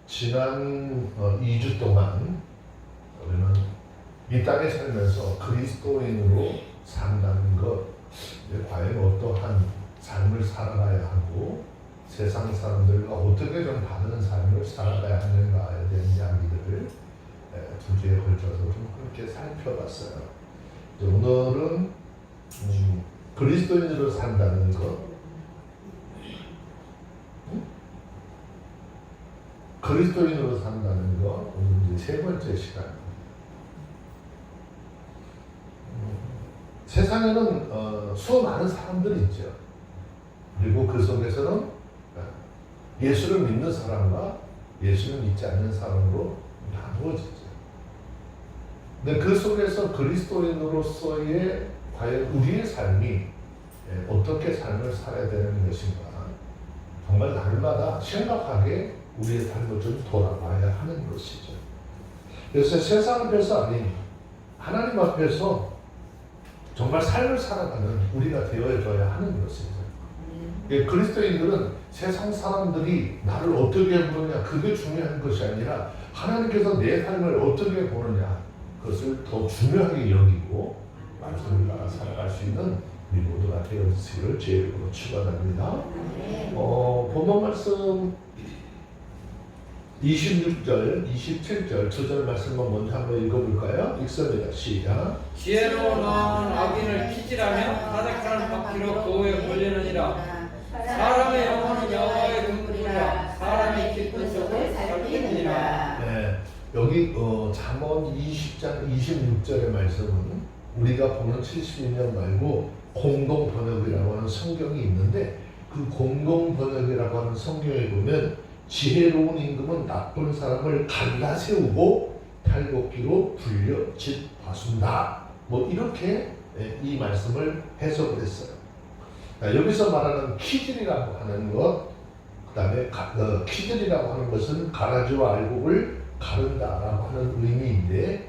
지난 2주 동안 우리는 이 땅에 살면서 그리스도인으로 산다는 것, 과연 어떠한 삶을 살아가야 하고 세상 사람들과 어떻게 좀 다른 삶을 살아가야 하는가에 대한 이야기들을 두 주에 걸쳐서 좀 함께 살펴봤어요. 오늘은 그리스도인으로 산다는 것, 그리스도인으로 산다는 것, 오늘 이제 세 번째 시간. 세상에는 수많은 사람들이 있죠. 그리고 그 속에서는 예수를 믿는 사람과 예수를 믿지 않는 사람으로 나누어지죠. 근데 그 속에서 그리스도인으로서의 과연 우리의 삶이 어떻게 삶을 살아야 되는 것인가, 정말 날마다 심각하게 우리의 삶을 좀 돌아봐야 하는 것이죠. 그래서 세상 앞에서 아닌 하나님 앞에서 정말 삶을 살아가는 우리가 되어줘야 하는 것이죠. 그리스도인들은 세상 사람들이 나를 어떻게 보느냐, 그게 중요한 것이 아니라 하나님께서 내 삶을 어떻게 보느냐, 그것을 더 중요하게 여기고 말씀을 따라 살아갈 수 있는 우리 모두가 되어지기를 주의 이름으로 축원합니다. 본문 말씀 26절, 27절 두 절 말씀만 먼저 한번 읽어볼까요? 읽습니다. 시작. 지혜로운 왕은 악인을 키질하며 타작하는 바퀴로 고에 걸리느니라. 사람의 영혼은 여호와의 근심이라. 사람이 깊은 속을 살피느니라. 네, 여기 잠언 20장 26절의 말씀은 우리가 보는 70년 말고 공동 번역이라고 하는 성경이 있는데, 그 공동 번역이라고 하는 성경에 보면 지혜로운 임금은 나쁜 사람을 갈라세우고 탈곡기로 불려 집 봐순다, 뭐 이렇게 이 말씀을 해석을 했어요. 여기서 말하는 키질이라고 하는 것, 그 다음에 키질이라고 하는 것은 가라지와 알곡을 가른다라고 하는 의미인데,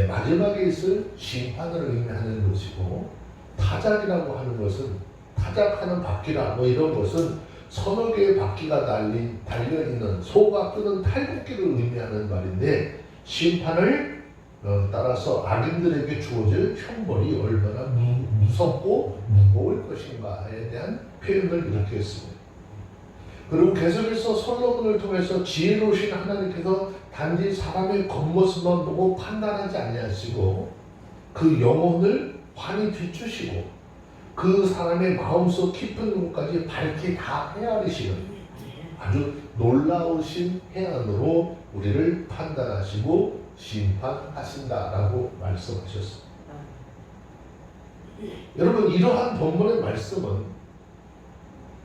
마지막에 있을 심판을 의미하는 것이고, 타작이라고 하는 것은 타작하는 바퀴라 뭐 이런 것은 서너 개의 바퀴가 달려있는 소가 끄는 탈곡기를 의미하는 말인데, 심판을 따라서 악인들에게 주어질 형벌이 얼마나 무섭고 무거울 것인가에 대한 표현을 이렇게 했습니다. 그리고 계속해서 솔로몬을 통해서 지혜로우신 하나님께서 단지 사람의 겉모습만 보고 판단하지 아니하시고 그 영혼을 환히 비추시고 그 사람의 마음속 깊은 곳까지 밝히 다 헤아리시는 아주 놀라우신 해안으로 우리를 판단하시고 심판하신다라고 말씀하셨습니다. 여러분, 이러한 본문의 말씀은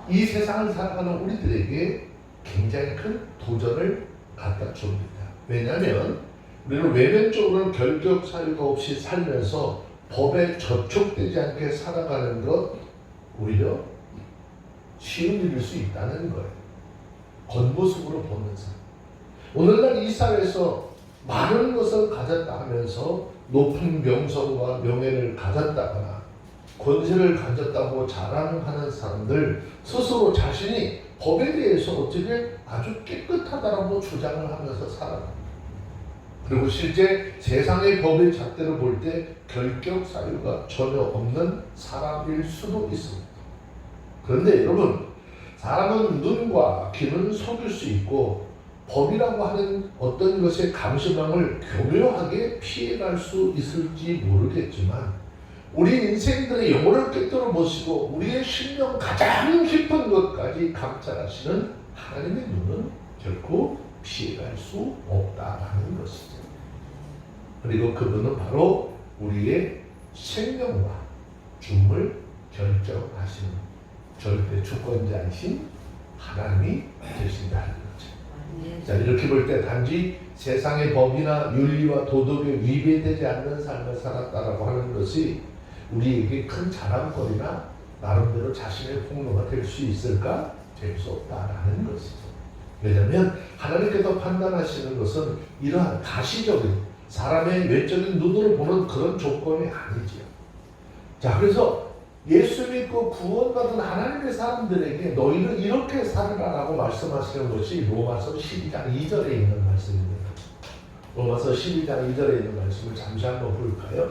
이 세상을 살아가는 우리들에게 굉장히 큰 도전을 갖다 줍니다. 왜냐하면 우리는 외면적으로는 결격 사유가 없이 살면서 법에 저촉되지 않게 살아가는 것, 오히려 쉬운 일일 수 있다는 거예요. 겉모습으로 보는 삶. 오늘날 이 사회에서 많은 것을 가졌다 하면서 높은 명성과 명예를 가졌다거나 권세를 가졌다고 자랑하는 사람들 스스로 자신이 법에 대해서 어떻게 아주 깨끗하다라고 주장을 하면서 살아갑니다. 그리고 실제 세상의 법의 잣대로 볼 때 결격 사유가 전혀 없는 사람일 수도 있습니다. 그런데 여러분, 사람은 눈과 귀는 속일 수 있고 법이라고 하는 어떤 것의 감시망을 교묘하게 피해갈 수 있을지 모르겠지만, 우리 인생들의 영혼을 꿰뚫어 보시고 우리의 심령 가장 깊은 것까지 감찰하시는 하나님의 눈은 결코 피해갈 수 없다라는 것이죠. 그리고 그분은 바로 우리의 생명과 죽음을 결정하시는 절대 주권자이신 하나님이 되신다는 거죠. 자, 이렇게 볼 때 단지 세상의 법이나 윤리와 도덕에 위배되지 않는 삶을 살았다라고 하는 것이 우리에게 큰 자랑거리나 나름대로 자신의 폭로가 될 수 있을까? 될 수 없다라는 것이죠. 왜냐하면 하나님께서 판단하시는 것은 이러한 가시적인 사람의 외적인 눈으로 보는 그런 조건이 아니지요. 자, 그래서 예수 믿고 구원받은 하나님의 사람들에게 너희는 이렇게 살으라라고 말씀하시는 것이 로마서 12장 2절에 있는 말씀입니다. 로마서 12장 2절에 있는 말씀을 잠시 한번 볼까요?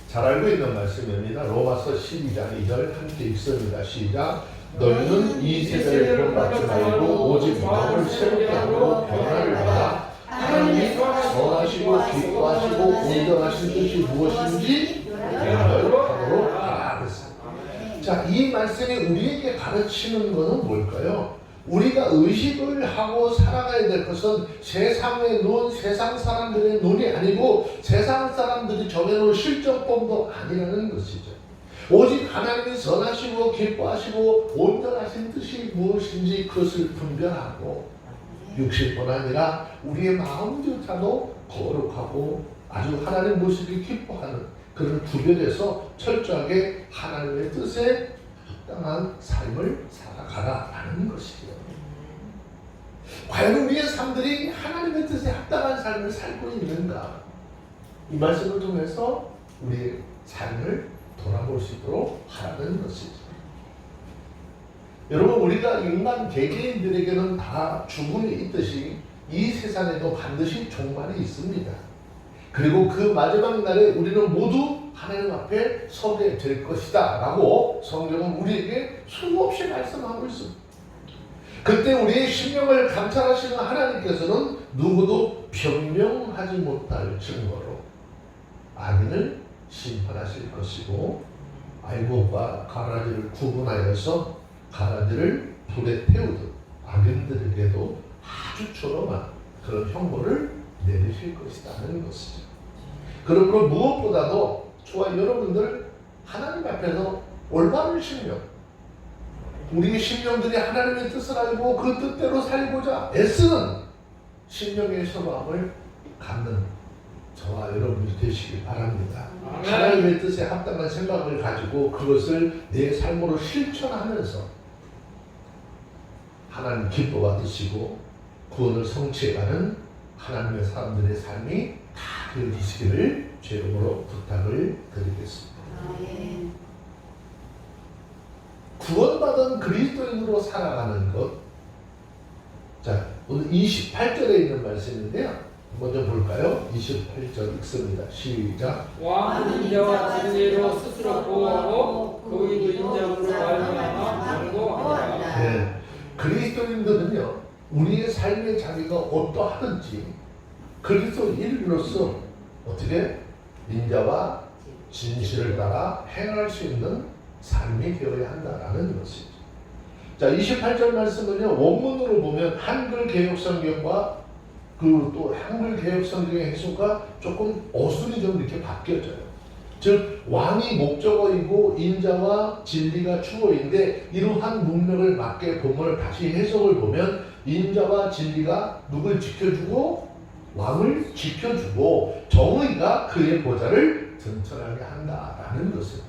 잘 알고 있는 말씀입니다. 로마서 12장 2절 함께 읽습니다. 시작. 너희는 이 세대를 본받지 말고 오직 마음을 새롭게 하고 변화를 받아 하나님이 선하시고 기뻐하시고 온전하신 뜻이 무엇인지 연결하도록 하라. 자, 이 말씀이 우리에게 가르치는 것은 뭘까요? 우리가 의식을 하고 살아가야 될 것은 세상의 눈, 세상 사람들의 눈이 아니고 세상 사람들이 정해놓은 실정법도 아니라는 것이죠. 오직 하나님이 선하시고 기뻐하시고 온전하신 뜻이 무엇인지 그것을 분별하고 육신뿐 아니라 우리의 마음조차도 거룩하고 아주 하나님 모습이 기뻐하는 그런 구별해서 철저하게 하나님의 뜻에 합당한 삶을 살아가라라는 것이죠. 과연 우리의 삶들이 하나님의 뜻에 합당한 삶을 살고 있는가? 이 말씀을 통해서 우리의 삶을 돌아볼 수 있도록 하라는 것이죠. 여러분, 우리가 인간 개개인들에게는 다 죽음이 있듯이 이 세상에도 반드시 종말이 있습니다. 그리고 그 마지막 날에 우리는 모두 하나님 앞에 서게 될 것이다 라고 성경은 우리에게 수없이 말씀하고 있습니다. 그때 우리의 심령을 감찰하시는 하나님께서는 누구도 변명하지 못할 증거로 악인을 심판하실 것이고 알곡과 가라지를 구분하여서 가라지를 불에 태우듯 악인들에게도 아주 초롬한 그런 형벌을 내리실 것이라는 것이죠. 그러므로 무엇보다도 저와 여러분들 하나님 앞에서 올바른 심령, 우리의 심령들이 하나님의 뜻을 알고 그 뜻대로 살고자 애쓰는 심령의 소망을 갖는 저와 여러분이 되시길 바랍니다. 하나님의 뜻에 합당한 생각을 가지고 그것을 내 삶으로 실천하면서 하나님 기뻐 받으시고 구원을 성취해가는 하나님의 사람들의 삶이 다 되어지시기를 주님으로 부탁을 드리겠습니다. 구원받은 그리스도인으로 살아가는 것. 자, 오늘 28절에 있는 말씀인데요. 먼저 볼까요? 28절 읽습니다. 시작. 왕은 인자와 진리로 스스로 보호하고 그의도 인자로 말미암아 강구하니라. 네, 그리스도인들은요, 우리의 삶의 자리가 어떠하든지 그리스도인으로서 어떻게 인자와 진실을 따라 행할 수 있는 삶이 되어야 한다라는 것이죠. 자, 28절 말씀은요, 원문으로 보면 한글 개역 성경과 그 또 한글 개역 성경의 해석과 조금 어순이 좀 이렇게 바뀌어져요. 즉 왕이 목적어이고 인자와 진리가 주어인데 이러한 문맥을 맞게 본문을 다시 해석을 보면 인자와 진리가 누굴 지켜주고 왕을 지켜주고 정의가 그의 보좌를 든든하게 한다라는 것을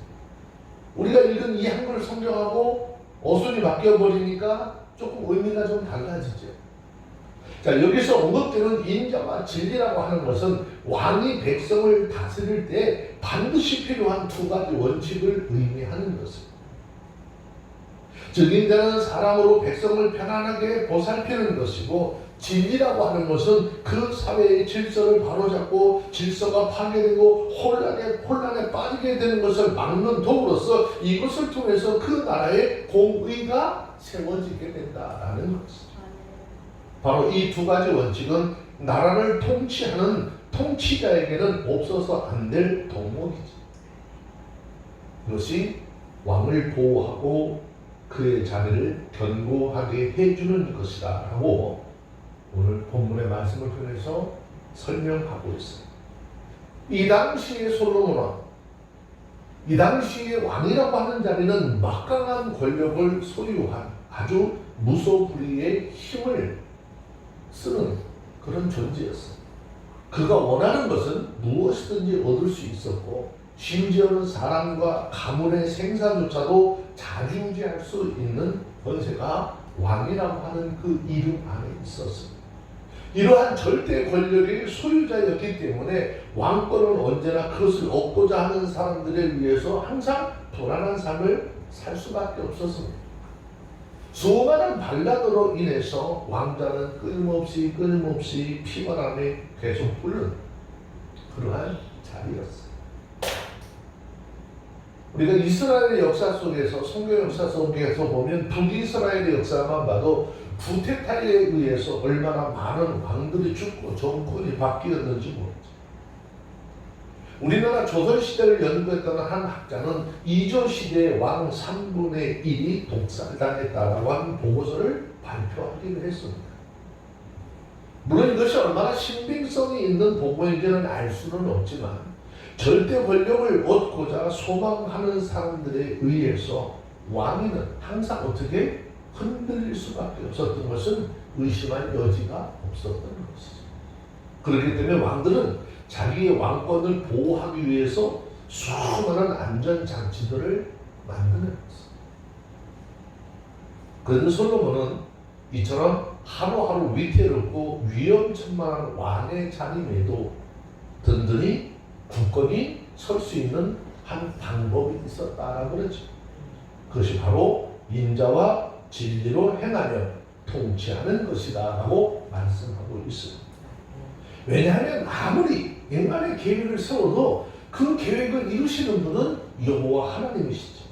우리가 읽은 이 한글 성경하고 어순이 바뀌어버리니까 조금 의미가 좀 달라지죠. 자, 여기서 언급되는 인자와 진리라고 하는 것은 왕이 백성을 다스릴 때 반드시 필요한 두 가지 원칙을 의미하는 것입니다. 즉, 인자는 사랑으로 백성을 편안하게 보살피는 것이고 진리라고 하는 것은 그 사회의 질서를 바로잡고 질서가 파괴되고 혼란에 빠지게 되는 것을 막는 도구로서 이것을 통해서 그 나라의 공의가 세워지게 된다라는 것이죠. 바로 이 두 가지 원칙은 나라를 통치하는 통치자에게는 없어서 안 될 덕목이죠. 이것이 왕을 보호하고 그의 자리를 견고하게 해주는 것이다 라고 오늘 본문의 말씀을 통해서 설명하고 있습니다. 이 당시의 솔로몬은 이 당시의 왕이라고 하는 자리는 막강한 권력을 소유한 아주 무소불위의 힘을 쓰는 그런 존재였어요. 그가 원하는 것은 무엇이든지 얻을 수 있었고 심지어는 사람과 가문의 생사조차도 자중지할 수 있는 권세가 왕이라고 하는 그 이름 안에 있었습니다. 이러한 절대 권력의 소유자였기 때문에 왕권은 언제나 그것을 얻고자 하는 사람들에 의해서 항상 불안한 삶을 살 수밖에 없었습니다. 수많은 반란으로 인해서 왕자는 끊임없이 피바람에 계속 불는 그러한 자리였어요. 우리가 이스라엘의 역사 속에서, 성경 역사 속에서 보면 북이스라엘의 역사만 봐도 구테타에 의해서 얼마나 많은 왕들이 죽고 정권이 바뀌었는지 모르죠. 우리나라 조선시대를 연구했던 한 학자는 이조시대의 왕 3분의 1이 독살당했다라고 하는 보고서를 발표하기로 했습니다. 물론 이것이 얼마나 신빙성이 있는 보고인지는 알 수는 없지만 절대 권력을 얻고자 소망하는 사람들에 의해서 왕위는 항상 어떻게 흔들릴 수밖에 없었던 것은 의심할 여지가 없었던 것이죠. 그렇기 때문에 왕들은 자기의 왕권을 보호하기 위해서 수많은 안전장치들을 만들어냈습니다. 그런데 솔로몬은 이처럼 하루하루 위태롭고 위험천만한 왕의 자리에도 든든히 굳건히 설 수 있는 한 방법이 있었다라고 그러죠. 그것이 바로 인자와 진리로 행하며 통치하는 것이다 라고 말씀하고 있습니다. 왜냐하면 아무리 인간의 계획을 세워도 그 계획을 이루시는 분은 여호와 하나님이시죠.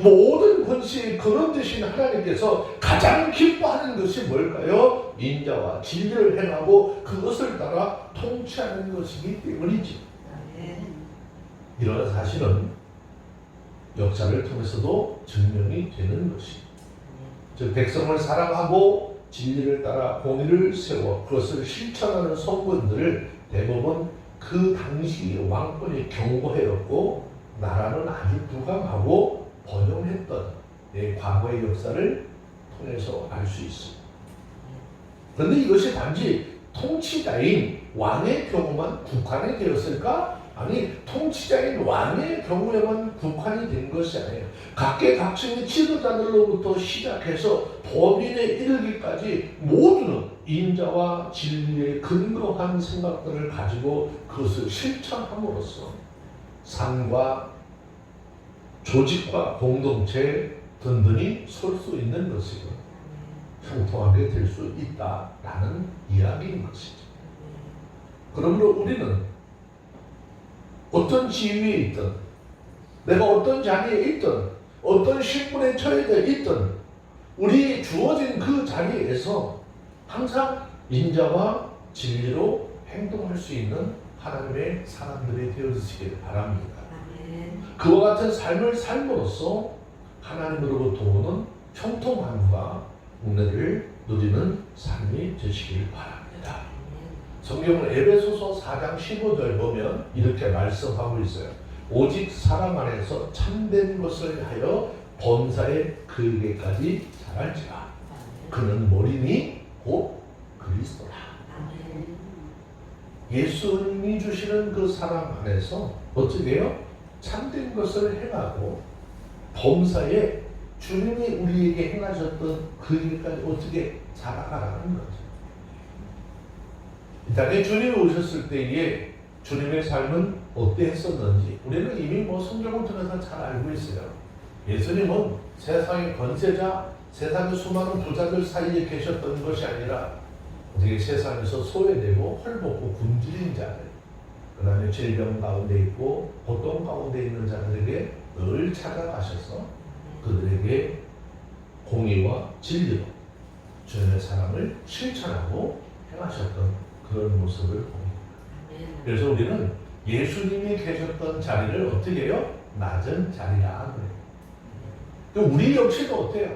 모든 권세의 근원 되신 하나님께서 가장 기뻐하는 것이 뭘까요? 인자와 진리를 행하고 그것을 따라 통치하는 것이기 때문이지. 이런 사실은 역사를 통해서도 증명이 되는 것입니다. 즉 백성을 사랑하고 진리를 따라 공의를 세워 그것을 실천하는 성군들을 대부분 그 당시 왕권이 견고해였고 나라는 아주 부강하고 번영했던 과거의 역사를 통해서 알 수 있습니다. 그런데 이것이 단지 통치자인 왕의 경우만 국한이 되었을까? 아니, 통치자인 왕의 경우에만 국한이 된 것이 아니에요. 각계각층의 지도자들로부터 시작해서 법인에 이르기까지 모두는 인자와 진리에 근거한 생각들을 가지고 그것을 실천함으로써 삶과 조직과 공동체에 든든히 설 수 있는 것이고 형통하게 될 수 있다라는 이야기인 것이죠. 그러므로 우리는 어떤 지위에 있든 내가 어떤 자리에 있든 어떤 신분에 처해져 있든 우리 주어진 그 자리에서 항상 인자와 진리로 행동할 수 있는 하나님의 사람들이 되어주시길 바랍니다. 그와 같은 삶을 삶으로써 하나님으로부터 오는 형통함과 은혜를 누리는 삶이 되시길 바랍니다. 성경은 에베소서 4장 15절 보면 이렇게 말씀하고 있어요. 오직 사랑 안에서 참된 것을 하여 범사에 그에게까지 자랄지라. 그는 머리니 곧 그리스도라. 예수님이 주시는 그 사랑 안에서 어떻게 해요? 참된 것을 행하고 범사에 주님이 우리에게 행하셨던 그에게까지 어떻게 자라가라는 거죠. 이 땅에 주님이 오셨을 때에 주님의 삶은 어떠했었는지 우리는 이미 성경을 통해서 잘 알고 있어요. 예수님은 세상의 권세자, 세상의 수많은 부자들 사이에 계셨던 것이 아니라 어떻게 세상에서 소외되고 헐벗고 굶주린 자들, 그 다음에 질병 가운데 있고 고통 가운데 있는 자들에게 늘 찾아가셔서 그들에게 공의와 진리로 주님의 사랑을 실천하고 행하셨던 그런 모습을 봅니다. 그래서 우리는 예수님이 계셨던 자리를 어떻게 해요? 낮은 자리라 그래요. 우리 역시도 어때요?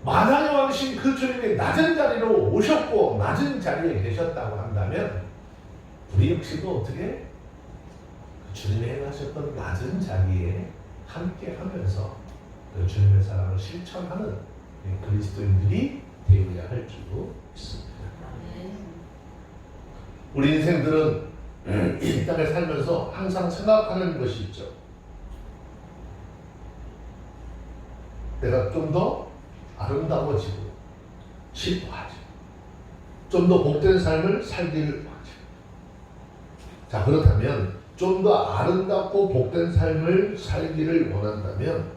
만왕의 왕신 그 주님이 낮은 자리로 오셨고 낮은 자리에 계셨다고 한다면 우리 역시도 어떻게 주님이 행하셨던 낮은 자리에 함께 하면서 그 주님의 사랑을 실천하는 그리스도인들이 되어야 할 줄도 있습니다. 우리 인생들은 이 땅에 살면서 항상 생각하는 것이 있죠. 내가 좀 더 아름다워지고 싶어하죠. 좀 더 복된 삶을 살기를 원하죠. 자, 그렇다면 좀 더 아름답고 복된 삶을 살기를 원한다면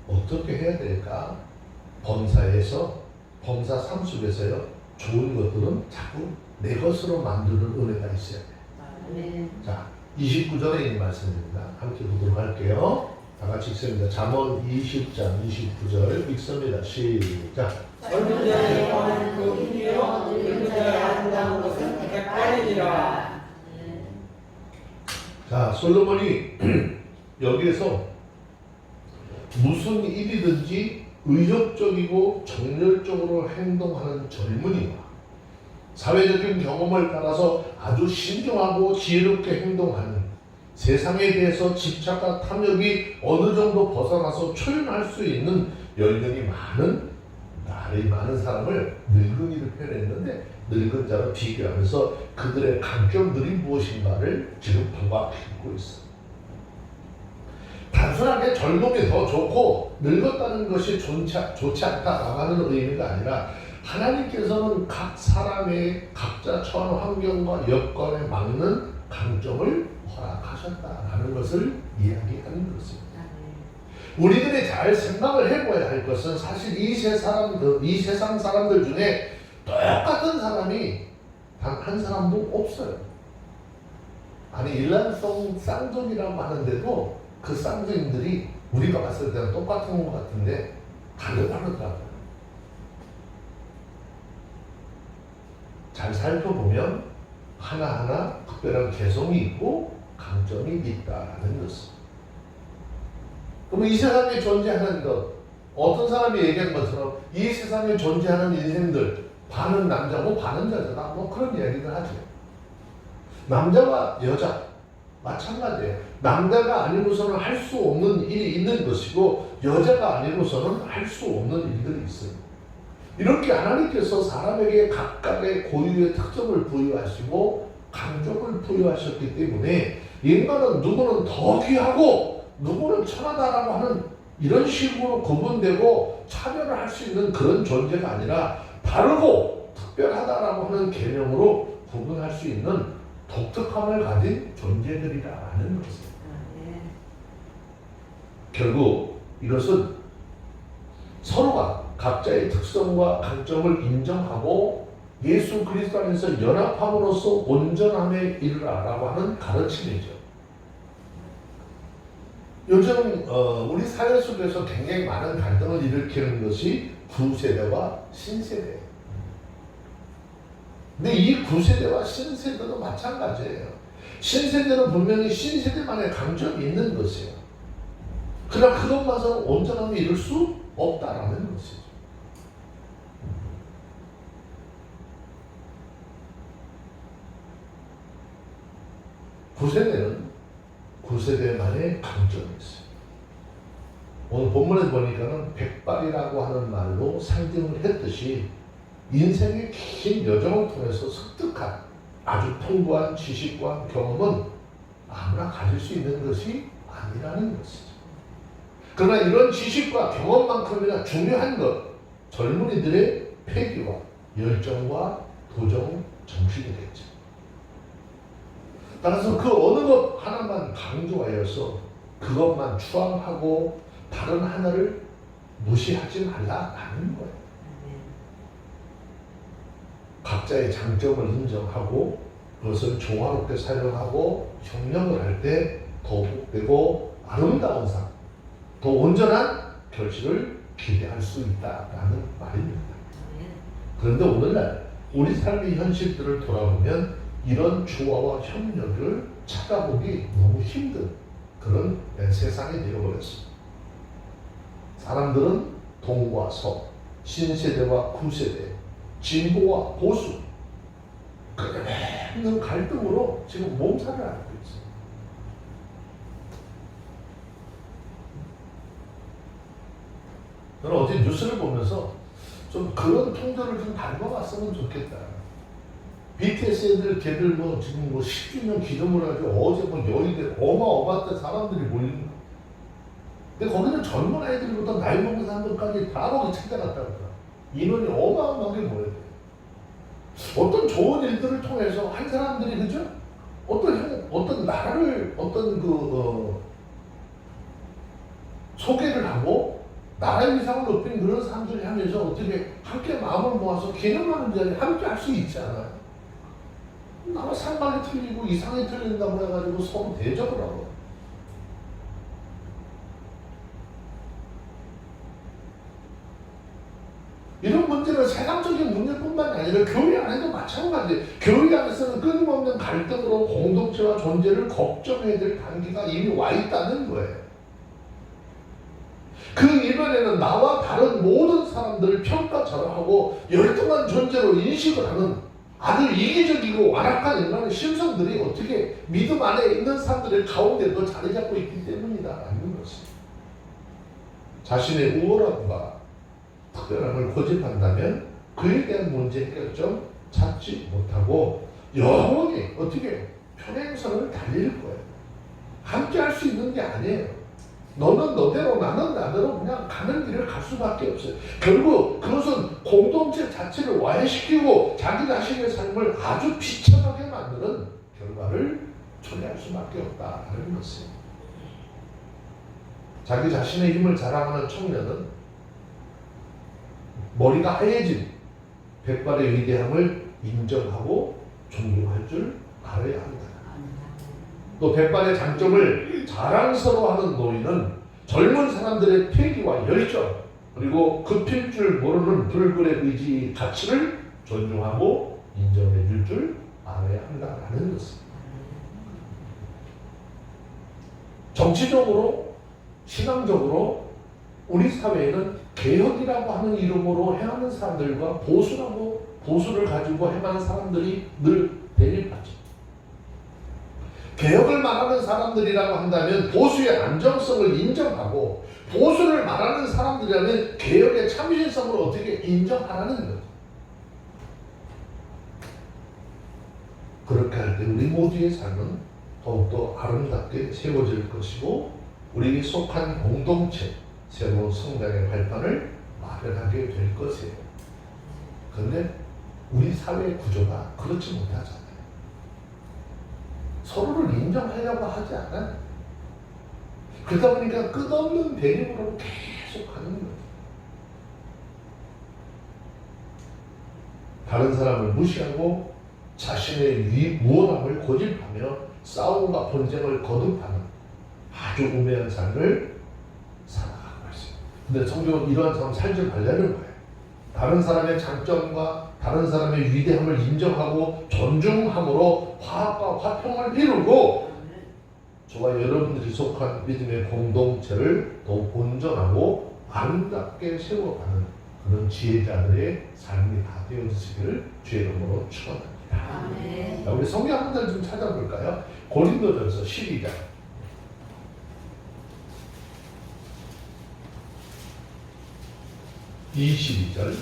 어떻게 해야 될까? 범사에서, 범사 삶 속에서요, 좋은 것들은 자꾸 내 것으로 만드는 은혜가 있어야 돼요. 자, 29절에 있는 말씀입니다. 함께 보도록 할게요. 다 같이 읽습니다. 잠언 20장 29절 읽습니다. 시작. 젊은 자의 영혼은 그 힘이요 늙은 자의 아름다운 것은 백발이니라. 자, 솔로몬이 여기에서 무슨 일이든지 의욕적이고 정열적으로 행동하는 젊은이와 사회적인 경험을 따라서 아주 신중하고 지혜롭게 행동하는, 세상에 대해서 집착과 탐욕이 어느 정도 벗어나서 초연할 수 있는 연령이 많은, 나이 많은 사람을 늙은이를 표현했는데, 늙은 자로 비교하면서 그들의 강점들이 무엇인가를 지금 부각하고 있습니다. 단순하게 젊음이 더 좋고 늙었다는 것이 좋지 않다라고 하는 의미가 아니라, 하나님께서는 각 사람의 각자 처한 환경과 여건에 맞는 강점을 허락하셨다라는 것을 이야기하는 것입니다. 우리들이 잘 생각을 해봐야 할 것은, 사실 이 세상 사람들 중에 똑같은 사람이 단 한 사람도 없어요. 아니, 일란성 쌍둥이라고 하는데도 그 쌍둥이들이 우리가 봤을 때는 똑같은 것 같은데 다르더라고요. 잘 살펴보면 하나하나 특별한 개성이 있고 강점이 있다는 것입니다. 그럼 이 세상에 존재하는 것, 어떤 사람이 얘기한 것처럼 이 세상에 존재하는 인생들, 반은 남자고 반은 여자다, 뭐 그런 이야기를 하죠. 남자와 여자 마찬가지예요. 남자가 아니고서는 할 수 없는 일이 있는 것이고, 여자가 아니고서는 할 수 없는 일들이 있어요. 이렇게 하나님께서 사람에게 각각의 고유의 특성을 부여하시고 강점을 부여하셨기 때문에, 인간은 누구는 더 귀하고 누구는 천하다라고 하는 이런 식으로 구분되고 차별을 할 수 있는 그런 존재가 아니라, 다르고 특별하다라고 하는 개념으로 구분할 수 있는 독특함을 가진 존재들이라는 것입니다. 결국 이것은 서로가 각자의 특성과 강점을 인정하고 예수 그리스도 안에서 연합함으로써 온전함에 이르라라고 하는 가르침이죠. 요즘 우리 사회 속에서 굉장히 많은 갈등을 일으키는 것이 구세대와 신세대예요. 근데 이 구세대와 신세대도 마찬가지예요. 신세대는 분명히 신세대만의 강점이 있는 것이에요. 그러나 그것만으로 온전함에 이룰 수 없다라는 것이죠. 구세대는 구세대만의 강점이 있어요. 오늘 본문에 보니까는 백발이라고 하는 말로 상징을 했듯이, 인생의 긴 여정을 통해서 습득한 아주 풍부한 지식과 경험은 아무나 가질 수 있는 것이 아니라는 것이죠. 그러나 이런 지식과 경험만큼이나 중요한 것, 젊은이들의 패기와 열정과 도정 정신이겠죠. 따라서 그 어느 것 하나만 강조하여서 그것만 추앙하고 다른 하나를 무시하지 말라라는 거예요. 각자의 장점을 인정하고 그것을 조화롭게 사용하고 협력을 할 때 더 복되고 아름다운 삶, 더 온전한 결실을 기대할 수 있다라는 말입니다. 그런데 오늘날 우리 삶의 현실들을 돌아보면 이런 조화와 협력을 찾아보기 너무 힘든 그런 세상이 되어버렸습니다. 사람들은 동과 서, 신세대와 구세대, 진보와 보수, 끝없는 갈등으로 지금 몸살을 앓고 있어요. 저는 어제 뉴스를 보면서 좀 그런 통조를 좀 닮아봤으면 좋겠다. BTS 애들 걔들 뭐 지금 뭐 10주년 기념을 하죠. 어제 뭐 여의대 어마어마한 사람들이 몰린 거. 근데 거기는 젊은 아이들부터 나이 먹은 사람들까지 다 거기 찾아갔다고. 인원이 어마어마하게 모여요. 어떤 좋은 일들을 통해서 한 사람들이 그죠? 어떤 나라를 소개를 하고 나라 위상을 높인 그런 사람들이 하면서 어떻게 함께 마음을 모아서 기념하는 자리에 함께 할 수 있잖아요. 나라 상관이 틀리고 이상이 틀린다고 해가지고 서로 대적을 하고. 이런 문제는 세상적인 문제뿐만이 아니라 교회 안에도 마찬가지예요. 교회 안에서는 끊임없는 갈등으로 공동체와 존재를 걱정해야 될 단계가 이미 와 있다는 거예요. 그 이면에는 나와 다른 모든 사람들을 평가절하하고 열등한 존재로 인식을 하는 아주 이기적이고 완악한 인간의 심성들이 어떻게 믿음 안에 있는 사람들의 가운데도 자리 잡고 있기 때문이다라는 것입니다. 자신의 우월함과 특별함을 고집한다면 그에 대한 문제 해결점 찾지 못하고 영원히 어떻게 평행선을 달릴 거예요. 함께 할 수 있는 게 아니에요. 너는 너대로 나는 나대로 그냥 가는 길을 갈 수밖에 없어요. 결국 그것은 공동체 자체를 와해시키고 자기 자신의 삶을 아주 비참하게 만드는 결과를 초래할 수밖에 없다는 것이에요. 자기 자신의 힘을 자랑하는 청년은 머리가 하얘진 백발의 위대함을 인정하고 존경할 줄 알아야 합니다. 또 백발의 장점을 자랑스러워하는 노인은 젊은 사람들의 패기와 열정 그리고 급힐 줄 모르는 불굴의 의지 가치를 존중하고 인정해 줄 줄 알아야 한다는 것입니다. 정치적으로 신앙적으로 우리 사회에는 개혁이라고 하는 이름으로 행하는 사람들과 보수를 가지고 행하는 사람들이 늘 대립하죠. 개혁을 말하는 사람들이라고 한다면 보수의 안정성을 인정하고 보수를 말하는 사람들이라면 개혁의 참신성을 어떻게 인정하라는 거죠. 그렇게 할 때 우리 모두의 삶은 더욱더 아름답게 세워질 것이고 우리에 속한 공동체 새로운 성장의 발판을 마련하게 될 것이에요. 그런데 우리 사회의 구조가 그렇지 못하잖아요. 서로를 인정하려고 하지 않아요. 그러다 보니까 끝없는 대립으로 계속 가는 거예요. 다른 사람을 무시하고 자신의 우월함을 고집하며 싸움과 분쟁을 거듭하는 아주 우매한 삶을 살아가고 있어요. 근데 성경은 이러한 삶을 살지 말라는 거예요. 다른 사람의 장점과 다른 사람의 위대함을 인정하고 존중함으로 화합과 화평을 이루고 저와 여러분들이 속한 믿음의 공동체를 더욱 온전하고 아름답게 세워가는 그런 지혜자들의 삶이 다 되어지기를 주의 이름으로 축원합니다. 자, 우리 성경 한 절 좀 찾아볼까요? 고린도전서 12장 22절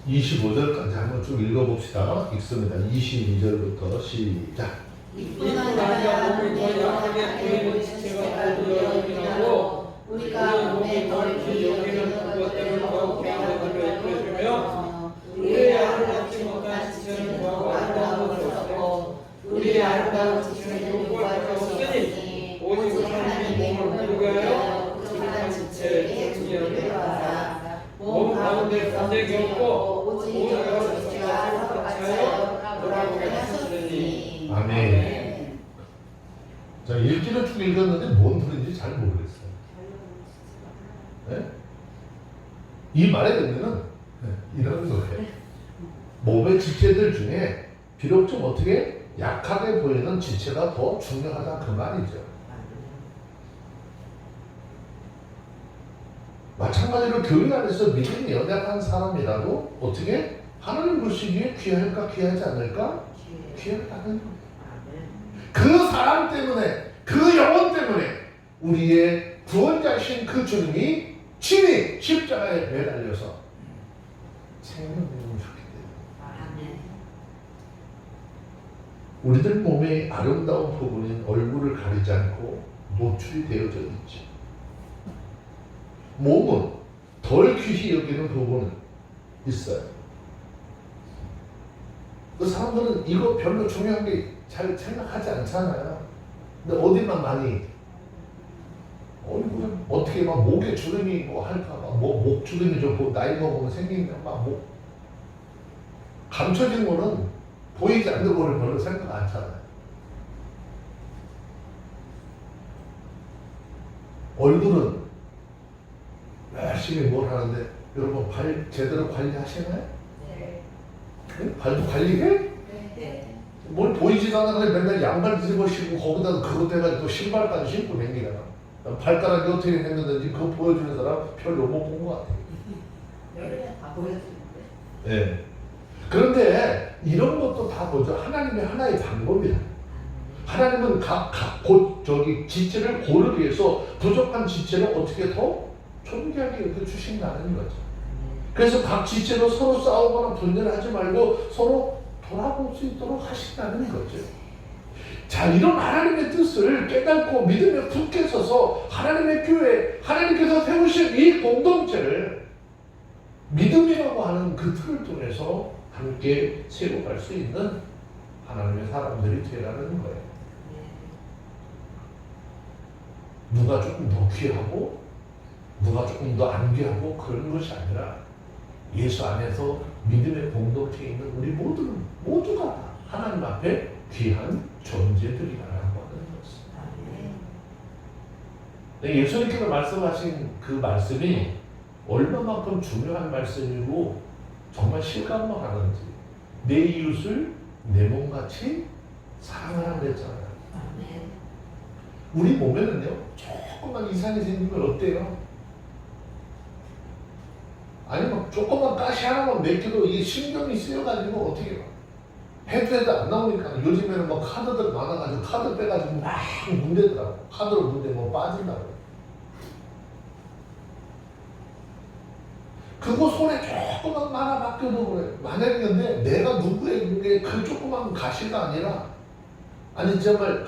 25절까지 한번 쭉 읽어봅시다. 읽습니다. 22절부터 시작. 이뿐 아니라 몸이 더 약하게 보이는 지체가 모두 우리가 몸의 덜기 여기는 그것들을 더욱 배워들을 보여주며 우리의 아름답지 못한 지체는 더욱 아름다운 것을 얻고 우리의 아름다운 지체는 요구할 것이 없으니 오직 하나님의 몸을 부여하여 부족한 지체에게 중요하게 하라. 몸 가운데 분쟁이 없고 오직 여러 지체가 서로 같이 하여 돌아보게 하셨으니. 아멘. 자, 읽기는 쭉 읽었는데 뭔 소리인지 잘 모르겠어요. 네? 이 말의 의미는 이런 거예요. 몸의 지체들 중에 비록 좀 어떻게 약하게 보이는 지체가 더 중요하다 그 말이죠. 마찬가지로 교회 안에서 믿음이 연약한 사람이라도 어떻게 하나님 보시기에 귀할까 귀하지 않을까? 귀하다는 거예요. 그 사람 때문에 그 영혼 때문에 우리의 구원자이신 그 주님이 친히 십자가에 매달려서 생명을 주기 때문에 우리들 몸의 아름다운 부분인 얼굴을 가리지 않고 노출이 되어져 있지. 몸은 덜 귀히 여기는 부분은 있어요. 그 사람들은 이거 별로 중요한 게 잘 생각하지 않잖아요. 근데 어디만 많이 얼굴은 어떻게 막 목에 주름이 뭐 할까 목 주름이 좀 나이 먹으면 생기면 목 감춰진 거는 보이지 않는 거를 별로 생각 안 하잖아요. 얼굴은 열심히 뭘 하는데 여러분 발 제대로 관리하시나요? 네. 네? 발도 관리해? 네. 뭘 보이지도 않아. 그래 맨날 양말 뒤집어 신고 거기다 그것 해가지고 또 신발까지 신고 다니잖아. 발가락이 어떻게 생겼는지 그거 보여주는 사람 별로 못 본 것 같아요. 다 보여주는데. 네. 그런데 이런 것도 다 뭐죠? 하나님의 하나의 방법이야. 하나님은 지체를 고르기 위해서 부족한 지체를 어떻게 더 존귀하게 여겨주신다는 거죠. 그래서 각 지체로 서로 싸우거나 분열하지 말고 서로 돌아볼 수 있도록 하신다는 거죠. 자, 이런 하나님의 뜻을 깨닫고 믿음에 굳게 서서 하나님의 교회, 하나님께서 세우신 이 공동체를 믿음이라고 하는 그 틀을 통해서 함께 세워갈 수 있는 하나님의 사람들이 되라는 거예요. 누가 조금 더 귀하고 누가 조금 더 안 귀하고 그런 것이 아니라 예수 안에서 믿음의 공동체에 있는 우리 모두가 하나님 앞에 귀한 존재들이라고 하는 것입니다. 예수님께서 말씀하신 그 말씀이 얼마만큼 중요한 말씀이고 정말 실감만 하는지 내 이웃을 내 몸같이 사랑하라 그랬잖아요. 우리 몸에는요 조금만 이상이 생기면 어때요? 아니면 조금만 가시 하나만 맡겨도 이게 신경이 쓰여가지고 어떻게 해요? 해도 안 나오니까 요즘에는 뭐 카드들 많아가지고 카드 빼가지고 막 문대더라고. 카드로 문대면 빠진다고. 그거 손에 조금만 하나 맡겨도 그래. 만약에 근데 내가 누구에게 그 조그만 가시가 아니라 아니 정말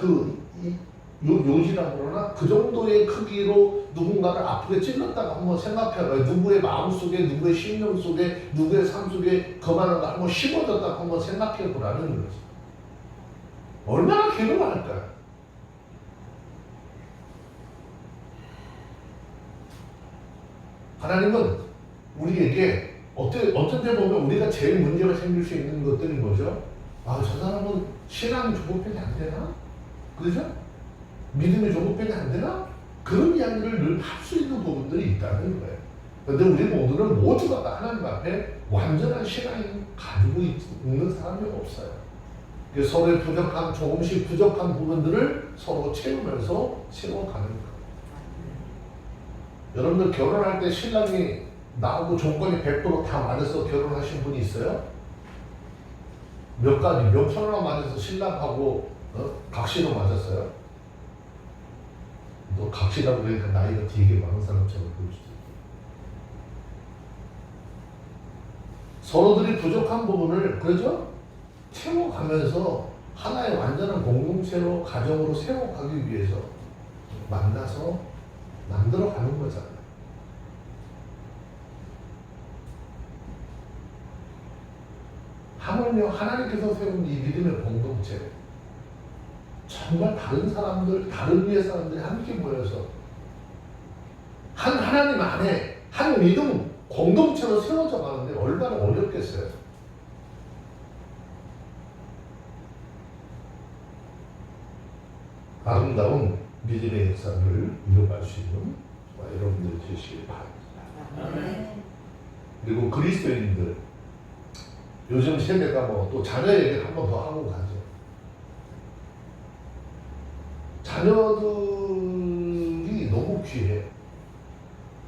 요지라고 그러나 그 정도의 크기로 누군가를 아프게 찔렀다가 한번 생각해봐요. 누구의 마음속에 누구의 심령 속에 누구의 삶 속에 그만한 거 한번 심어졌다가 한번 생각해보라는 거죠. 얼마나 괴로워할까요? 하나님은 우리에게 어떤 때 보면 우리가 제일 문제가 생길 수 있는 것들이 뭐죠? 아, 저 사람은 신앙이 조급하게 안 되나? 그죠? 믿음이 조급하게 안 되나? 그런 이야기를 늘 할 수 있는 부분들이 있다는 거예요. 그런데 우리 모두는 모두가 다 하나님 앞에 완전한 신앙을 가지고 있는 사람이 없어요. 서로의 부족한, 조금씩 부족한 부분들을 서로 채우면서 채워가는 거예요. 여러분들 결혼할 때 신랑이 나하고 조건이 100%다 맞아서 결혼하신 분이 있어요? 몇 가지, 몇 프로나 맞아서 신랑하고 각시로 맞았어요? 너 각시라고 그러니까 나이가 되게 많은 사람처럼 보일 수도 있고. 서로들이 부족한 부분을 그죠? 채워가면서 하나의 완전한 공동체로 가정으로 세워가기 위해서 만나서 만들어가는 거잖아요. 하물며 하나님께서 세운 이 믿음의 공동체 정말 다른 사람들, 다른 위의 사람들이 함께 모여서 한 하나님 안에 한 믿음 공동체로 세워져 가는데 얼마나 어렵겠어요. 아름다운 믿음의 역사를 이뤄갈 수 있는 여러분들이 되시길 바랍니다. 그리고 그리스도인들 요즘 세대가 또 자녀 얘기 한 번 더 하고 가죠. 자녀들이 너무 귀해요.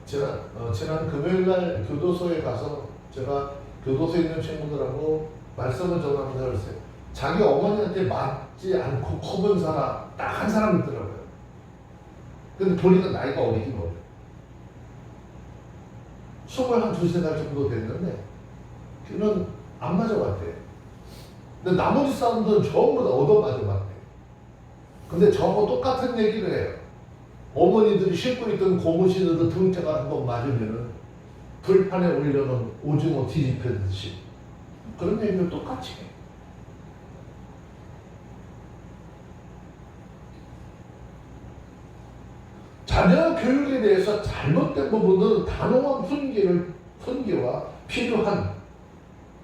제가 지난 금요일날 교도소에 가서 제가 교도소에 있는 친구들하고 말씀을 전하면서 그랬어요. 자기 어머니한테 맞지 않고 커본 사람 딱 한 사람 있더라고요. 근데 본인은 나이가 어리긴 어려요. 21, 2살 정도 됐는데 그는 안 맞아봤대요. 근데 나머지 사람들은 전부 다 얻어맞아 맞대. 근데 저거 똑같은 얘기를 해요. 어머니들이 싣고 있던 고무신으로 등짝을 한번 맞으면은 불판에 올려놓은 오징어 뒤집혀듯이 그런 얘기를 똑같이 해. 자녀 교육에 대해서 잘못된 부분은 단호한 훈계와 필요한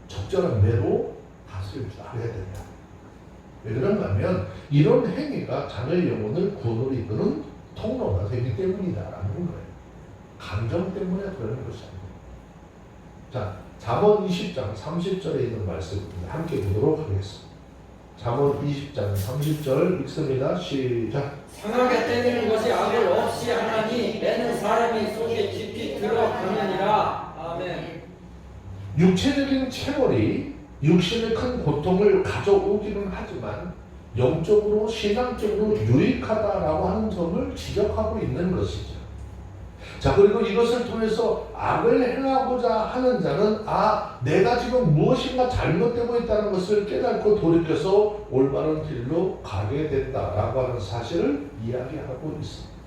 적절한 매로 다스릴 줄 알아야 된다. 왜 그런가 하면 이런 행위가 자녀의 영혼을 구원으로 이끄는 통로가 되기 때문이다라는 거예요. 감정 때문에 그러는 것이 아니에요. 자, 잠언 20장 30절에 있는 말씀 함께 보도록 하겠습니다. 잠언 20장 30절 읽습니다. 시작. 상하게 때리는 것이 악을 없이 하나니 매는 사람이 속에 깊이 들어가느니라. 아멘. 육체적인 체벌이 육신의 큰 고통을 가져오기는 하지만 영적으로 신앙적으로 유익하다라고 하는 점을 지적하고 있는 것이죠. 자, 그리고 이것을 통해서 악을 행하고자 하는 자는 내가 지금 무엇인가 잘못되고 있다는 것을 깨닫고 돌이켜서 올바른 길로 가게 된다라고 하는 사실을 이야기하고 있습니다.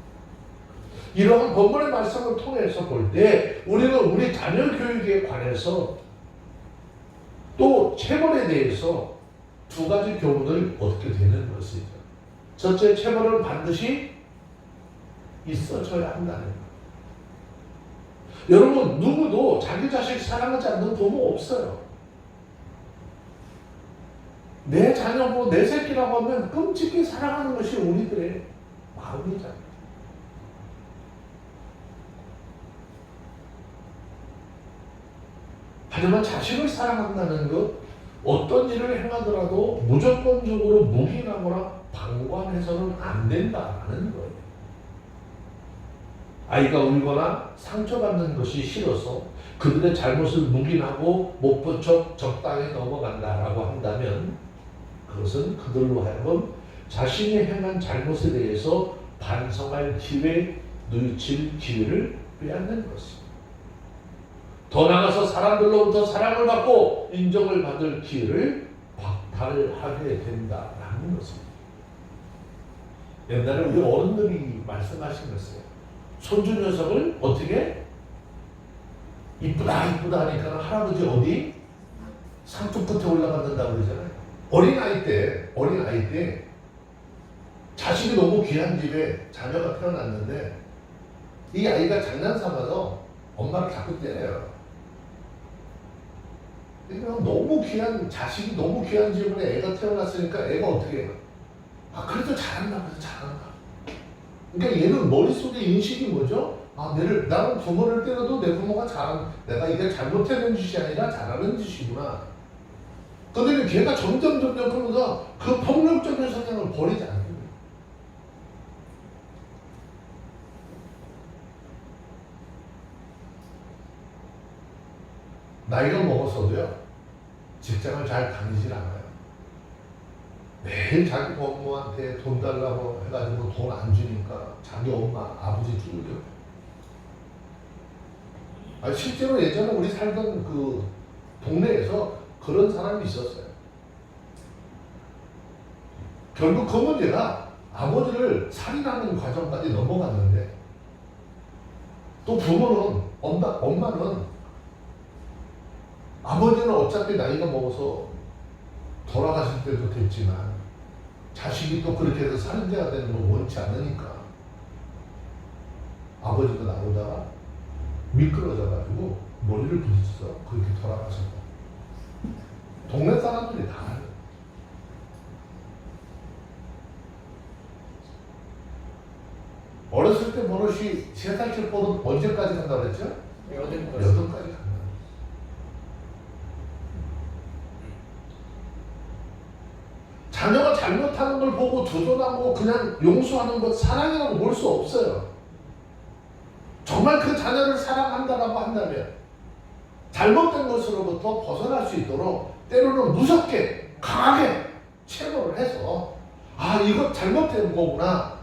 이러한 본문의 말씀을 통해서 볼 때 우리는 우리 자녀 교육에 관해서 또 체벌에 대해서 두 가지 교훈을 얻게 되는 것이죠. 첫째, 체벌은 반드시 있어져야 한다는 것. 여러분, 누구도 자기 자식 사랑하지 않는 부모 없어요. 내 자녀고 내 새끼라고 하면 끔찍히 사랑하는 것이 우리들의 마음이잖아요. 하지만 자식을 사랑한다는 것, 어떤 일을 행하더라도 무조건적으로 묵인하거나 방관해서는 안 된다는 거예요. 아이가 울거나 상처받는 것이 싫어서 그들의 잘못을 묵인하고 못 본 척 적당히 넘어간다라고 한다면 그것은 그들로 하여금 자신이 행한 잘못에 대해서 반성할 기회, 뉘우칠 기회를 빼앗는 것입니다. 더 나아가서 사람들로부터 사랑을 받고 인정을 받을 기회를 박탈하게 된다라는 것입니다. 옛날에 우리 어른들이 말씀하신 것이에요. 손주 녀석을 어떻게 이쁘다 하니까 할아버지 어디 상투 끝에 올라간다고 그러잖아요. 어린아이 때 자식이 너무 귀한 집에 자녀가 태어났는데 이 아이가 장난삼아서 엄마를 자꾸 때려요. 너무 귀한 자식이 너무 귀한 집에 애가 태어났으니까 애가 어떻게 해요? 그래도 잘한다 그래서 잘한다. 그러니까 얘는 머릿속에 인식이 뭐죠? 나는 부모를 때려도 내 부모가 내가 이게 잘못하는 짓이 아니라 잘하는 짓이구나. 근데 걔가 점점 그러면서 그 폭력적인 성향을 버리지 않는 거예요. 나이가 먹었어도요, 직장을 잘 다니질 않아요. 매일 자기 부모한테 돈 달라고 해가지고 돈 안 주니까 자기 엄마, 아버지 두들겨요. 실제로 예전에 우리 살던 그 동네에서 그런 사람이 있었어요. 결국 그 문제가 아버지를 살인하는 과정까지 넘어갔는데 또 부모는, 엄마는 아버지는 어차피 나이가 먹어서 돌아가실 때도 됐지만 자식이 또 그렇게 해서 살인자가 되는 걸 원치 않으니까 아버지가 나오다가 미끄러져가지고 머리를 부딪혀서 그렇게 돌아가셨다. 동네 사람들이 다 알아요. 어렸을 때 버릇이 3살째 버릇 언제까지 간다고 그랬죠? 8까지 간다. 자녀가 잘못하는 걸 보고 두둔하고 그냥 용서하는 것 사랑이라고 볼 수 없어요. 정말 그 자녀를 사랑한다라고 한다면 잘못된 것으로부터 벗어날 수 있도록 때로는 무섭게 강하게 체벌을 해서 이거 잘못된 거구나,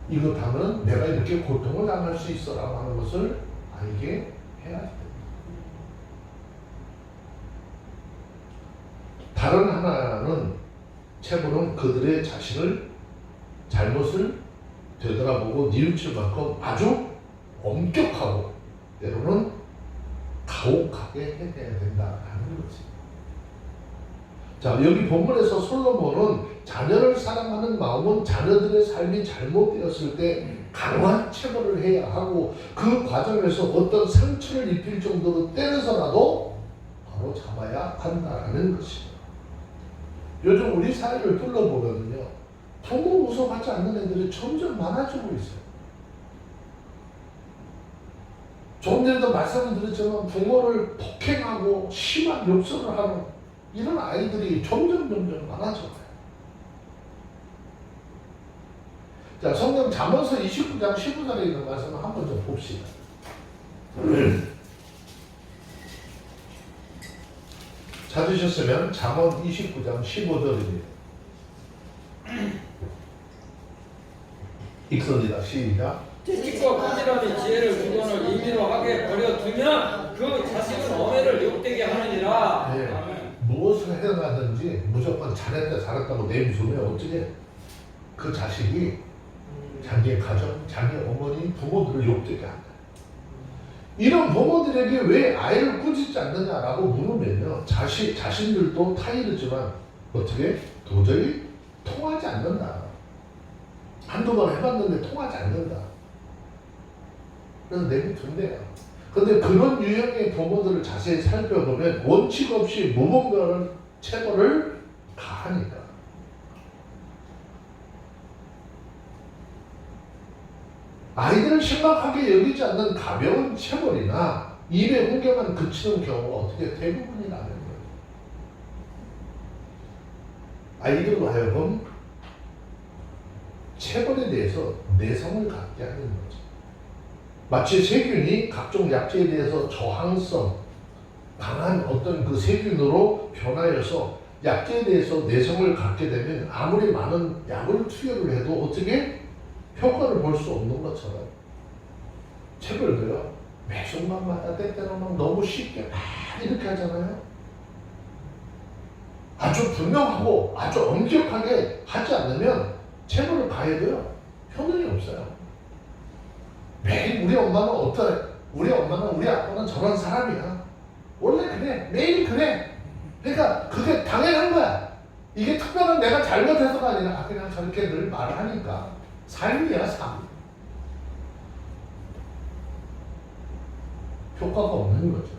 이것 하면 내가 이렇게 고통을 당할 수 있어 라고 하는 것을 알게 해야 됩니다. 다른 하나는 체벌은 그들의 자신을 잘못을 되돌아보고 뉘우칠 만큼 아주 엄격하고 때로는 가혹하게 해야 된다는 거지. 자, 여기 본문에서 솔로몬은 자녀를 사랑하는 마음은 자녀들의 삶이 잘못되었을 때 강한 체벌을 해야 하고 그 과정에서 어떤 상처를 입힐 정도로 때려서라도 바로 잡아야 한다는 것입니다. 요즘 우리 사회를 둘러보면요, 부모 무서워하지 않는 애들이 점점 많아지고 있어요. 조금 전에도 말씀을 드렸지만 부모를 폭행하고 심한 욕설을 하는 이런 아이들이 점점 많아져가요. 자, 성경 잠언서 29장 15절에 있는 말씀을 한번 좀 봅시다. 찾으셨으면 잠언 29장 15절입니다. 읽습니다. 시작. 지식과 꾸지람이 지혜를 주관을 임의로 하게 버려두면 그 자식은 어미를 욕되게 하느니라. 네. 아멘. 무엇을 해나가든지 무조건 잘했다고 내비두면 어떻게 그 자식이 자기의 가정, 자기 어머니, 부모들을 욕되게 한다. 이런 부모들에게 왜 아이를 꾸짖지 않느냐라고 물으면요, 자신들도 타이르지만 어떻게 도저히 통하지 않는다. 한두 번 해봤는데 통하지 않는다. 그래서 내비둔대요. 근데 그런 유형의 부모들을 자세히 살펴보면 원칙 없이 무분별한 체벌을 가하니까. 아이들을 심각하게 여기지 않는 가벼운 체벌이나 입에 훈계만 그치는 경우가 어떻게 대부분이라는 거예요. 아이들로 하여금 체벌에 대해서 내성을 갖게 하는 거죠. 마치 세균이 각종 약재에 대해서 저항성, 강한 어떤 그 세균으로 변하여서 약재에 대해서 내성을 갖게 되면 아무리 많은 약을 투여를 해도 어떻게 효과를 볼 수 없는 것처럼 체벌도요, 매 순간마다 때때로 막 너무 쉽게 막 이렇게 하잖아요. 아주 분명하고 아주 엄격하게 하지 않으면 체벌을 가해도요, 효능이 없어요. 매일 우리 엄마는 우리 아빠는 저런 사람이야. 원래 그래. 매일 그래. 그러니까 그게 당연한 거야. 이게 특별한 내가 잘못해서가 아니라 그냥 저렇게 늘 말을 하니까. 삶이야, 삶. 효과가 없는 거죠.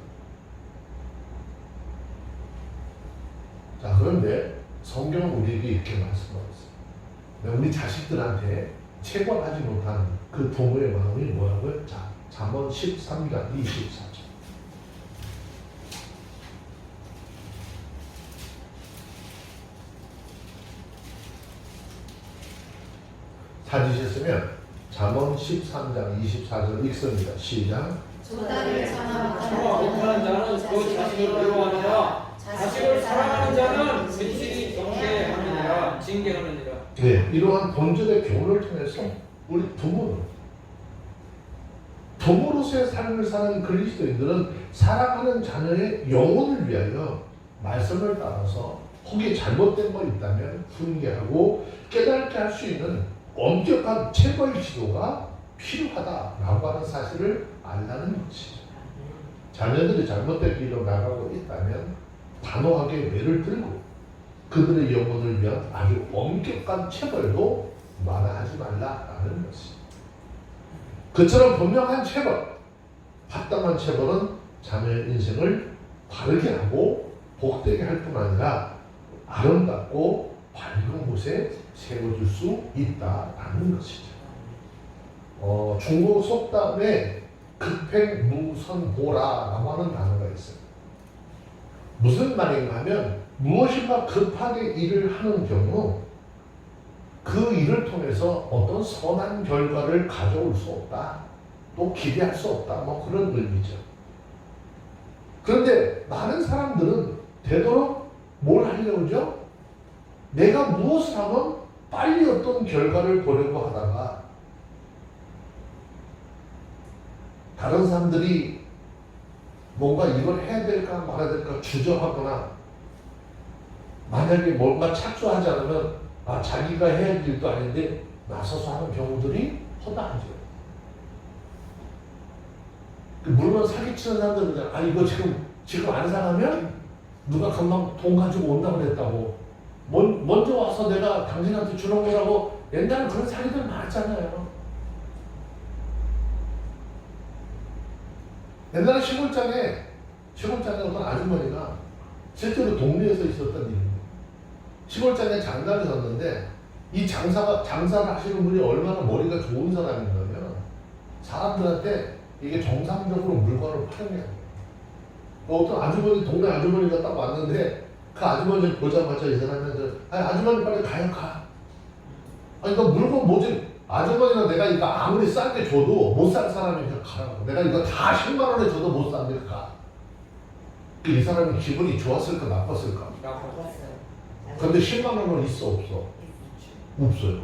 자, 그런데 성경은 우리에게 이렇게 말씀하고 있습니다. 우리 자식들한테 체벌하지 못하는 그 부모의 마음이 뭐라고요? 자, 잠언 13장 24절. 찾으셨으면 잠언 13장 24절 읽습니다. 시작. 참아 못하는 자는 그 자식을 미워하느라 자식을 사랑하는 자는 근실이 경계하느니라. 징계하느니라. 네, 이러한 본절의 교훈을 통해서 우리 부모로서의 삶을 사는 그리스도인들은 사랑하는 자녀의 영혼을 위하여 말씀을 따라서 혹이 잘못된 거 있다면 훈계하고 깨닫게 할 수 있는 엄격한 체벌 지도가 필요하다라고 하는 사실을 알라는 것이죠. 자녀들이 잘못된 길로 나가고 있다면 단호하게 매를 들고 그들의 영혼을 위한 아주 엄격한 체벌도 마다하지 말라라는 것입니다. 그처럼 분명한 체벌, 합당한 체벌은 자녀의 인생을 바르게 하고 복되게 할 뿐 아니라 아름답고 밝은 곳에 세워줄 수 있다라는 것이죠. 중국 속담에 급행무선보라라고 하는 단어가 있어요. 무슨 말인가 하면 무엇인가 급하게 일을 하는 경우 그 일을 통해서 어떤 선한 결과를 가져올 수 없다. 또 기대할 수 없다. 뭐 그런 의미죠. 그런데 많은 사람들은 되도록 뭘 하려고 하죠? 내가 무엇을 하면 빨리 어떤 결과를 보려고 하다가 다른 사람들이 뭔가 이걸 해야 될까 말아야 될까 주저하거나 만약에 뭔가 착수하지 않으면 자기가 해야 할 일도 아닌데 나서서 하는 경우들이 허다하죠. 물론 사기치는 사람들은 이거 지금 안 사가면 누가 금방 돈 가지고 온다고 그랬다고 먼저 와서 내가 당신한테 주는 거라고 옛날에 그런 사기들 많았잖아요. 옛날에 시골장에 어떤 아주머니가 실제로 동네에서 있었던 일입니다. 시골장에 장사를 섰는데 이 장사를 하시는 분이 얼마나 머리가 좋은 사람이냐면 사람들한테 이게 정상적으로 물건을 파는 게 아니에요. 어떤 아주머니, 동네 아주머니가 딱 왔는데 그 아주머니를 보자마자 이 사람한테 아주머니 빨리 가요, 가. 이거 물건 뭐지? 아주머니가 내가 이거 아무리 싼데 줘도 못 살 사람이니까 가라고. 내가 이거 다 10만 원에 줘도 못 산데 가. 이 사람이 기분이 좋았을까 나빴을까? 먹었어요. 근데 10만 원은 있어 없어? 없어요.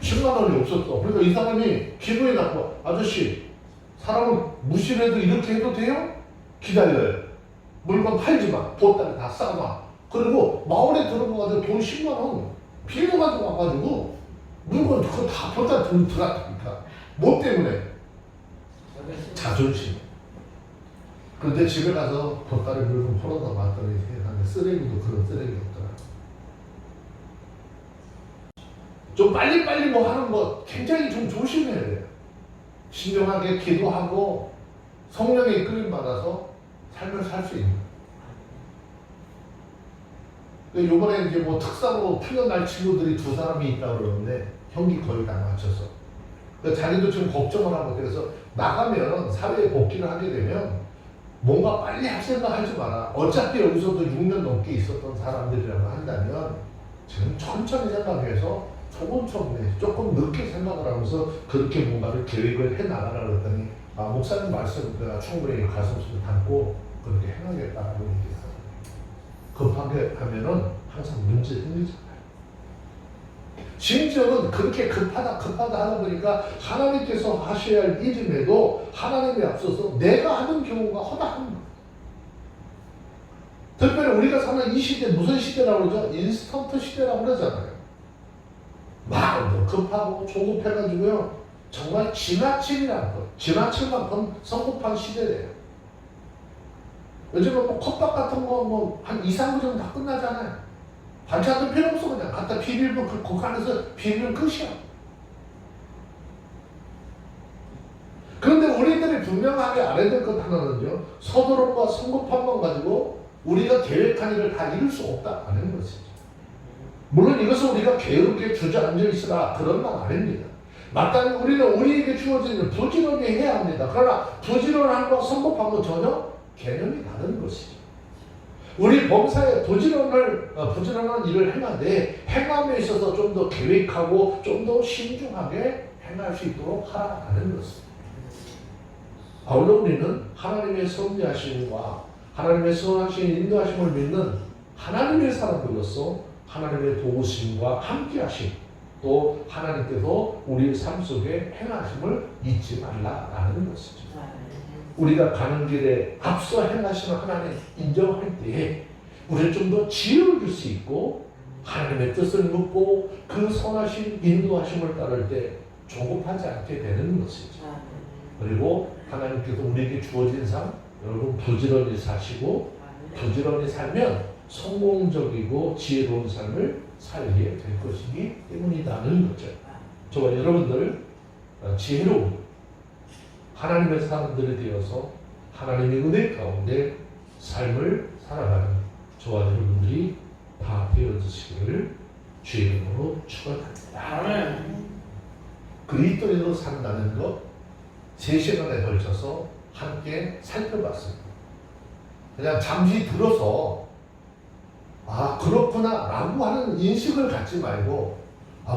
10만 원이 없었어. 그러니까 이 사람이 기분이 나빠. 아저씨, 사람은 무시해도 이렇게 해도 돼요? 기다려요. 물건 팔지 마. 보따리 다 싸놔. 그리고 마을에 들어가가지고 돈 10만 원 빌려가지고 와가지고 물건 그거 다 보따리 들어갔다니까. 뭐 때문에? 자존심. 그런데 집에 가서 보따리 물건 풀어다 봤더니 세상에 쓰레기도 그런 쓰레기 없더라. 좀 빨리빨리 뭐 하는 거 굉장히 좀 조심해야 돼요. 신중하게 기도하고 성령의 이끌림 받아서 삶을 살 수 있는. 요번에 이제 뭐 특사로 풀려날 친구들이 2사람이 있다고 그러는데 형기 거의 다 맞췄어. 자기도 지금 걱정을 하고 그래서 나가면 사회에 복귀를 하게 되면 뭔가 빨리 할 생각 하지 마라. 어차피 여기서도 6년 넘게 있었던 사람들이라고 한다면 지금 천천히 생각해서 조금조금 조금 늦게 생각을 하면서 그렇게 뭔가를 계획을 해나가라 그랬더니 목사님 말씀 내가 충분히 가슴속에 담고 그렇게 해나가겠다고 얘기해요. 급하게 하면은 항상 문제 생기잖아요. 심지어는 그렇게 급하다 하다 보니까 하나님께서 하셔야 할 일임에도 하나님에 앞서서 내가 하는 경우가 허다한 거예요. 특별히 우리가 사는 이 시대 무슨 시대라고 그러죠? 인스턴트 시대라고 그러잖아요. 막 급하고 조급해가지고요. 정말 지나침이라는 거. 지나칠 만큼 성급한 시대래요. 요즘은 뭐 컵밥 같은 거 뭐 한 2, 3분 정도 다 끝나잖아요. 반찬도 필요 없어. 그냥 갖다 비비면 그 안에서 비비면 끝이야. 그런데 우리들이 분명하게 알아야 될 것 하나는요. 서두름과 성급함만 가지고 우리가 계획한 일을 다 이룰 수 없다는 것이죠. 물론 이것은 우리가 게으르게 주저앉아 있으라 그런 말 아닙니다. 마땅히 우리는 우리에게 주어진 일을 부지런히 해야 합니다. 그러나 부지런함과 성급함은 전혀 개념이 다른 것이죠. 우리 범사에 부지런한 일을 행하되 행함에 있어서 좀 더 계획하고 좀 더 신중하게 행할 수 있도록 하라는 것입니다. 아울러 우리는 하나님의 섭리하심과 하나님의 선하신 인도하심을 믿는 하나님의 사람들로서 하나님의 도우심과 함께하심, 또 하나님께서 우리 삶 속에 행하심을 잊지 말라라는 것이죠. 우리가 가는 길에 앞서 행하시는 하나님 인정할 때에 우리는 좀 더 지혜를 줄 수 있고 하나님의 뜻을 묻고 그 선하신 인도하심을 따를 때 조급하지 않게 되는 것이죠. 그리고 하나님께서 우리에게 주어진 삶, 여러분 부지런히 사시고 부지런히 살면 성공적이고 지혜로운 삶을 살게 될 것이기 때문이라는 거죠. 저와 여러분들 지혜로운 하나님의 사람들이 되어서 하나님의 은혜 가운데 삶을 살아가는 저와 여러분들이 다 되어주시기를 주의 이름으로 축원합니다. 아멘. 그리스도인으로 산다는 것 3시간에 걸쳐서 함께 살펴봤습니다. 그냥 잠시 들어서 그렇구나 라고 하는 인식을 갖지 말고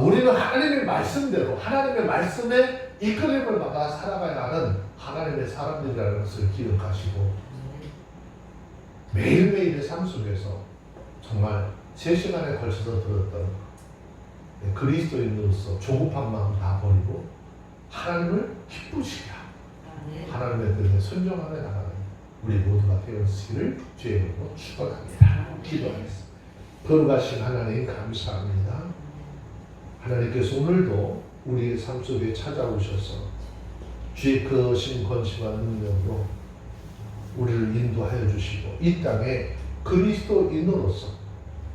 우리는 하나님의 말씀대로 하나님의 말씀에 이끌림을 받아 살아가야 하는 하나님의 사람들이라는 것을 기억하시고 매일매일의 삶 속에서 정말 3시간에 걸쳐서 들었던 그리스도인으로서 조급한 마음 다 버리고 하나님을 기쁘시게 하고 하나님의 뜻에 순종하며 나가는 우리 모두가 되었기를 주의 이름으로 축원합니다. 기도하겠습니다. 거룩하신 하나님 감사합니다. 하나님께서 오늘도 우리의 삶 속에 찾아오셔서 주의 크신 권세와 능력으로 우리를 인도하여 주시고 이 땅에 그리스도인으로서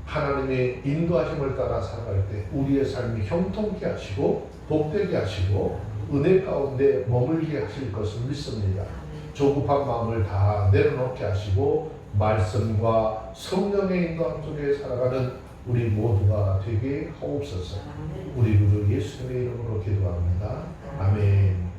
하나님의 인도하심을 따라 살아갈 때 우리의 삶이 형통케 하시고 복되게 하시고 은혜 가운데 머물게 하실 것을 믿습니다. 조급한 마음을 다 내려놓게 하시고 말씀과 성령의 인도함 속에 살아가는 우리 모두가 되게 하옵소서. 우리 구주 예수님의 이름으로 기도합니다. 아멘.